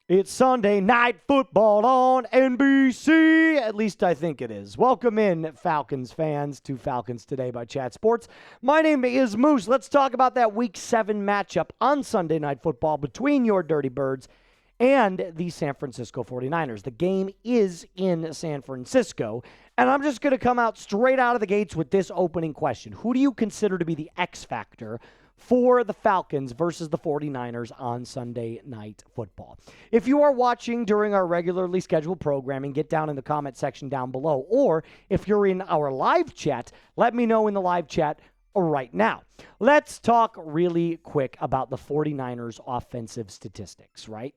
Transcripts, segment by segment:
It's Sunday Night Football on NBC. At least I think it is. Welcome in, Falcons fans, to Falcons Today by Chat Sports. My name is Moose. Let's talk about that Week 7 matchup on Sunday Night Football between your Dirty Birds and the San Francisco 49ers. The game is in San Francisco, and I'm just going to come out straight out of the gates with this opening question. Who do you consider to be the X factor for the Falcons versus the 49ers on Sunday Night Football? If you are watching during our regularly scheduled programming, get down in the comment section down below. Or if you're in our live chat, let me know in the live chat right now. Let's talk really quick about the 49ers offensive statistics, right?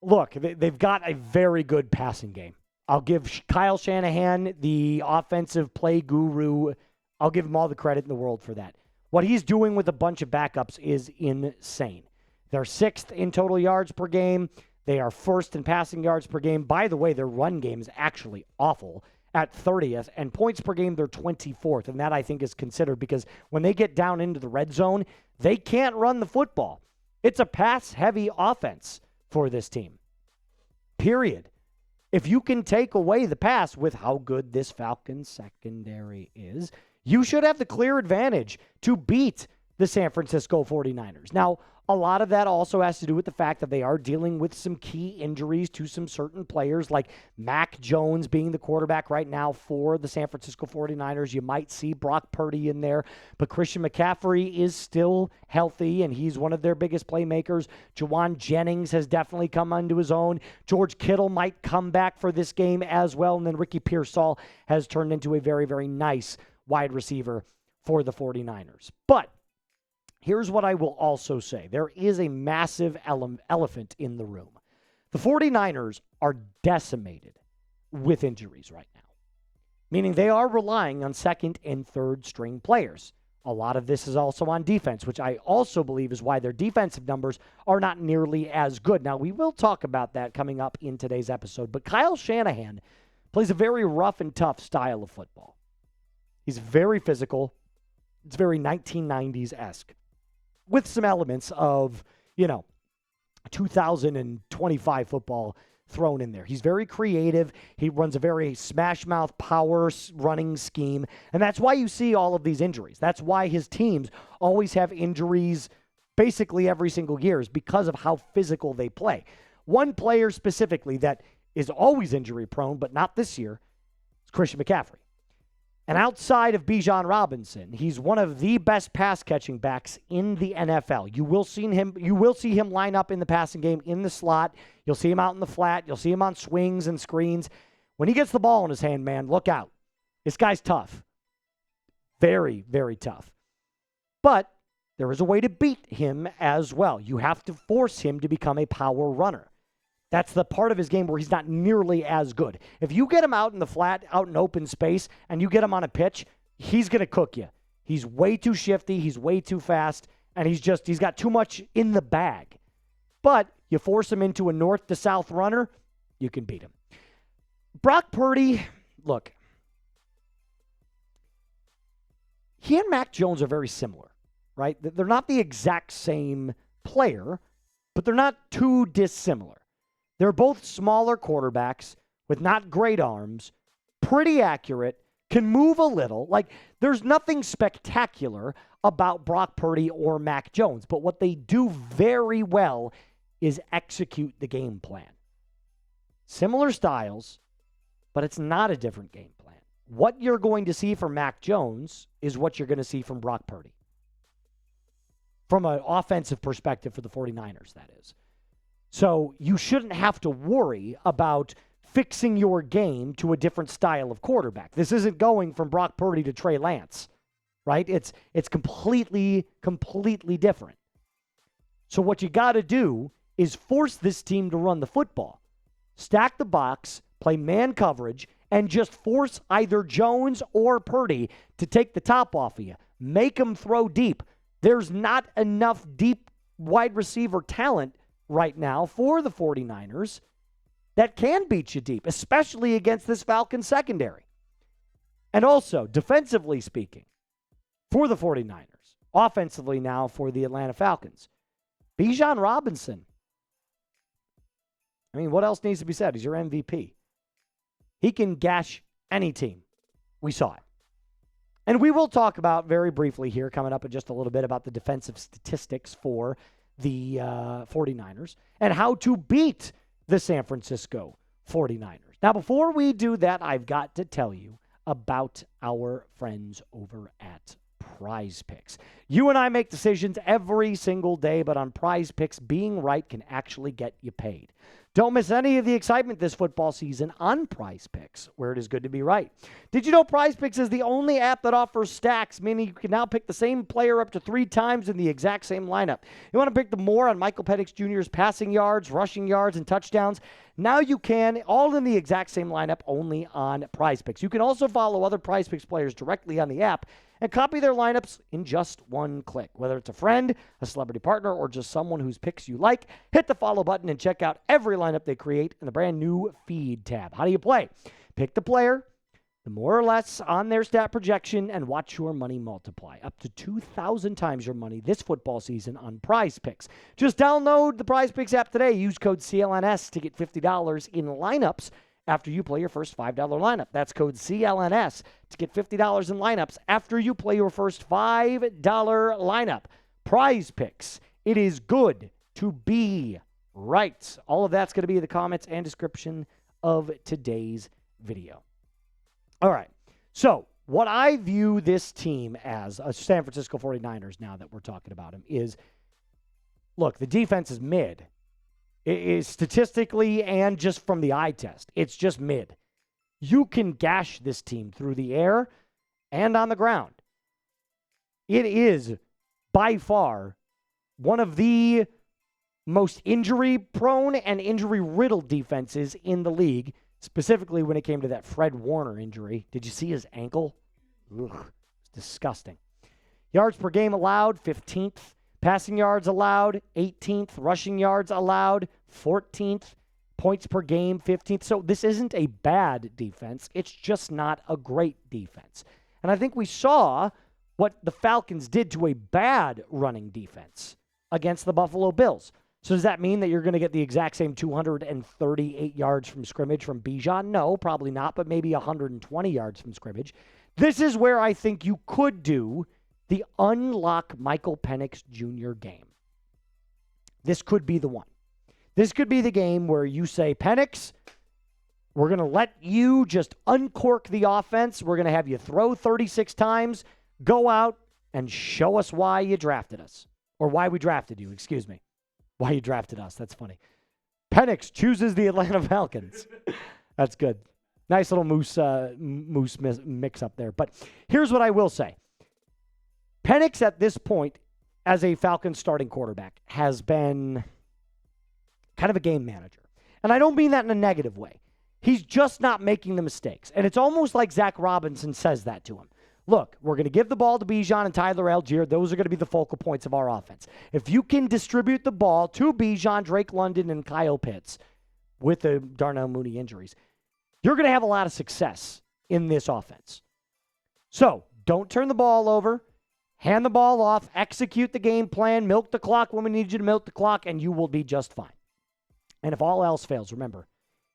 Look, they've got a very good passing game. I'll give Kyle Shanahan, the offensive play guru, I'll give him all the credit in the world for that. What he's doing with a bunch of backups is insane. They're 6th in total yards per game. They are 1st in passing yards per game. By the way, their run game is actually awful at 30th, and points per game, they're 24th, and that I think is considered because when they get down into the red zone, they can't run the football. It's a pass-heavy offense for this team, period. If you can take away the pass with how good this Falcons secondary is, you should have the clear advantage to beat the San Francisco 49ers. Now, a lot of that also has to do with the fact that they are dealing with some key injuries to some certain players, like Mac Jones being the quarterback right now for the San Francisco 49ers. You might see Brock Purdy in there, but Christian McCaffrey is still healthy, and he's one of their biggest playmakers. Juwan Jennings has definitely come onto his own. George Kittle might come back for this game as well, and then Ricky Pearsall has turned into a very, very nice wide receiver for the 49ers. But here's what I will also say. There is a massive elephant in the room. The 49ers are decimated with injuries right now, meaning they are relying on second and third string players. A lot of this is also on defense, which I also believe is why their defensive numbers are not nearly as good. Now, we will talk about that coming up in today's episode, but Kyle Shanahan plays a very rough and tough style of football. He's very physical. It's very 1990s-esque with some elements of, 2025 football thrown in there. He's very creative. He runs a very smash-mouth power running scheme, and that's why you see all of these injuries. That's why his teams always have injuries basically every single year, is because of how physical they play. One player specifically that is always injury-prone, but not this year, is Christian McCaffrey. And outside of Bijan Robinson, he's one of the best pass-catching backs in the NFL. You will see him line up in the passing game in the slot. You'll see him out in the flat. You'll see him on swings and screens. When he gets the ball in his hand, man, look out. This guy's tough. Very, very tough. But there is a way to beat him as well. You have to force him to become a power runner. That's the part of his game where he's not nearly as good. If you get him out in the flat, out in open space, and you get him on a pitch, he's going to cook you. He's way too shifty. He's way too fast. And he's got too much in the bag. But you force him into a north to south runner, you can beat him. Brock Purdy, look, he and Mac Jones are very similar, right? They're not the exact same player, but they're not too dissimilar. They're both smaller quarterbacks with not great arms, pretty accurate, can move a little. Like, there's nothing spectacular about Brock Purdy or Mac Jones, but what they do very well is execute the game plan. Similar styles, but it's not a different game plan. What you're going to see from Mac Jones is what you're going to see from Brock Purdy. From an offensive perspective for the 49ers, that is. So you shouldn't have to worry about fixing your game to a different style of quarterback. This isn't going from Brock Purdy to Trey Lance, right? It's completely different. So what you got to do is force this team to run the football. Stack the box, play man coverage, and just force either Jones or Purdy to take the top off of you. Make them throw deep. There's not enough deep wide receiver talent right now for the 49ers that can beat you deep, especially against this Falcons secondary. And also, defensively speaking, for the 49ers, offensively now for the Atlanta Falcons, Bijan Robinson, I mean, what else needs to be said? He's your MVP. He can gash any team. We saw it. And we will talk about very briefly here, coming up in just a little bit, about the defensive statistics for the 49ers and how to beat the San Francisco 49ers. Now, before we do that, I've got to tell you about our friends over at Prize Picks. You and I make decisions every single day, but on Prize Picks, being right can actually get you paid. Don't miss any of the excitement this football season on Prize Picks, where it is good to be right. Did you know Prize Picks is the only app that offers stacks, meaning you can now pick the same player up to 3 times in the exact same lineup? You want to pick the more on Michael Penix Jr.'s passing yards, rushing yards, and touchdowns? Now you can, all in the exact same lineup, only on Prize Picks. You can also follow other Prize Picks players directly on the app and copy their lineups in just one click. Whether it's a friend, a celebrity partner, or just someone whose picks you like, hit the follow button and check out every lineup they create in the brand new Feed tab. How do you play? Pick the player, the more or less on their stat projection, and watch your money multiply. Up to 2,000 times your money this football season on Prize Picks. Just download the Prize Picks app today. Use code CLNS to get $50 in lineups after you play your first $5 lineup. That's code CLNS to get $50 in lineups after you play your first $5 lineup. Prize Picks. It is good to be right. All of that's going to be in the comments and description of today's video. All right. So what I view this team as, a San Francisco 49ers now that we're talking about him, is, look, the defense is mid. It is statistically and just from the eye test, it's just mid. You can gash this team through the air and on the ground. It is by far one of the most injury-prone and injury-riddled defenses in the league, specifically when it came to that Fred Warner injury. Did you see his ankle? Ugh, it's disgusting. Yards per game allowed, 15th. Passing yards allowed, 18th. Rushing yards allowed, 14th. Points per game, 15th. So this isn't a bad defense. It's just not a great defense. And I think we saw what the Falcons did to a bad running defense against the Buffalo Bills. So does that mean that you're going to get the exact same 238 yards from scrimmage from Bijan? No, probably not, but maybe 120 yards from scrimmage. This is where I think you could do the unlock Michael Penix Jr. game. This could be the one. This could be the game where you say, Penix, we're going to let you just uncork the offense. We're going to have you throw 36 times, go out, and show us why you drafted us. Or why we drafted you, excuse me. Why you drafted us. That's funny. Penix chooses the Atlanta Falcons. That's good. Nice little moose mix up there. But here's what I will say. Penix at this point, as a Falcons starting quarterback, has been kind of a game manager. And I don't mean that in a negative way. He's just not making the mistakes. And it's almost like Zach Robinson says that to him. Look, we're going to give the ball to Bijan and Tyler Algier. Those are going to be the focal points of our offense. If you can distribute the ball to Bijan, Drake London, and Kyle Pitts with the Darnell Mooney injuries, you're going to have a lot of success in this offense. So don't turn the ball over. Hand the ball off. Execute the game plan. Milk the clock when we need you to milk the clock, and you will be just fine. And if all else fails, remember,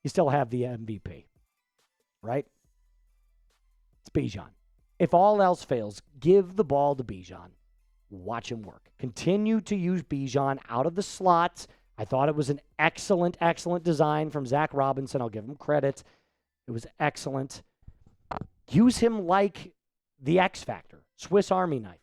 you still have the MVP, right? It's Bijan. If all else fails, give the ball to Bijan. Watch him work. Continue to use Bijan out of the slots. I thought it was an excellent, excellent design from Zach Robinson. I'll give him credit. It was excellent. Use him like the X Factor, Swiss Army knife.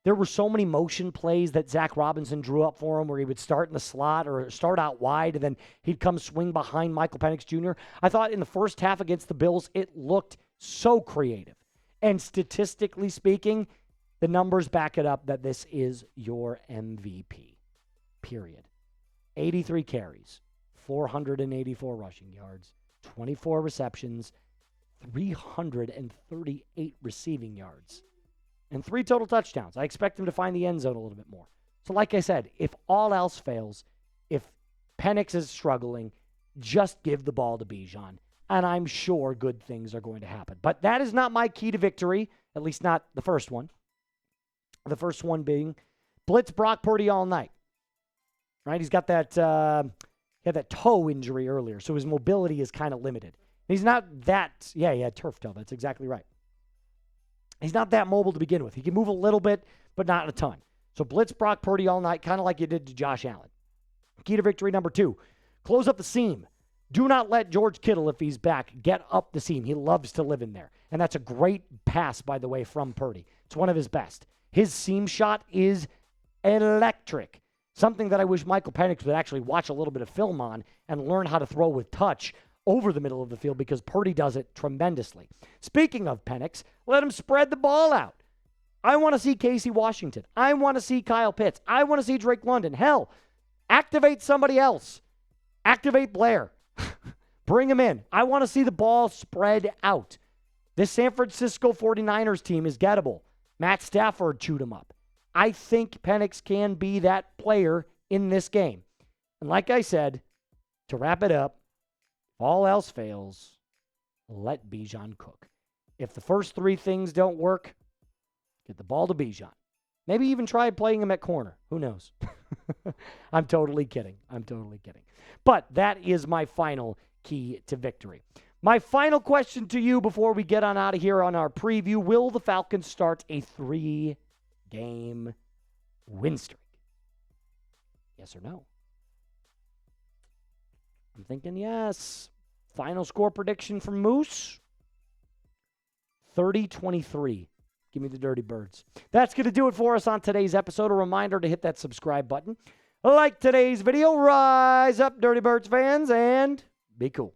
There were so many motion plays that Zach Robinson drew up for him where he would start in the slot or start out wide, and then he'd come swing behind Michael Penix Jr. I thought in the first half against the Bills, it looked so creative. And statistically speaking, the numbers back it up that this is your MVP, period. 83 carries, 484 rushing yards, 24 receptions, 338 receiving yards, and 3 total touchdowns. I expect him to find the end zone a little bit more. So like I said, if all else fails, if Penix is struggling, just give the ball to Bijan. And I'm sure good things are going to happen. But that is not my key to victory, at least not the first one. The first one being Blitz Brock Purdy all night. Right? He's got that He had that toe injury earlier, so his mobility is kind of limited. He's not that, he had turf toe. That's exactly right. He's not that mobile to begin with. He can move a little bit, but not a ton. So blitz Brock Purdy all night, kind of like you did to Josh Allen. Key to victory number 2, close up the seam. Do not let George Kittle, if he's back, get up the seam. He loves to live in there. And that's a great pass, by the way, from Purdy. It's one of his best. His seam shot is electric. Something that I wish Michael Penix would actually watch a little bit of film on and learn how to throw with touch over the middle of the field, because Purdy does it tremendously. Speaking of Penix, let him spread the ball out. I want to see Casey Washington. I want to see Kyle Pitts. I want to see Drake London. Hell, activate somebody else. Activate Blair. Bring him in. I want to see the ball spread out. This San Francisco 49ers team is gettable. Matt Stafford chewed him up. I think Penix can be that player in this game. And like I said, to wrap it up, if all else fails, let Bijan cook. If the first 3 things don't work, get the ball to Bijan. Maybe even try playing him at corner. Who knows? I'm totally kidding. But that is my final key to victory. My final question to you before we get on out of here on our preview: will the Falcons start a 3-game win streak? Yes or no? I'm thinking yes. Final score prediction from Moose: 30-23. Give me the Dirty Birds. That's going to do it for us on today's episode. A reminder to hit that subscribe button. Like today's video. Rise up, Dirty Birds fans, and be cool.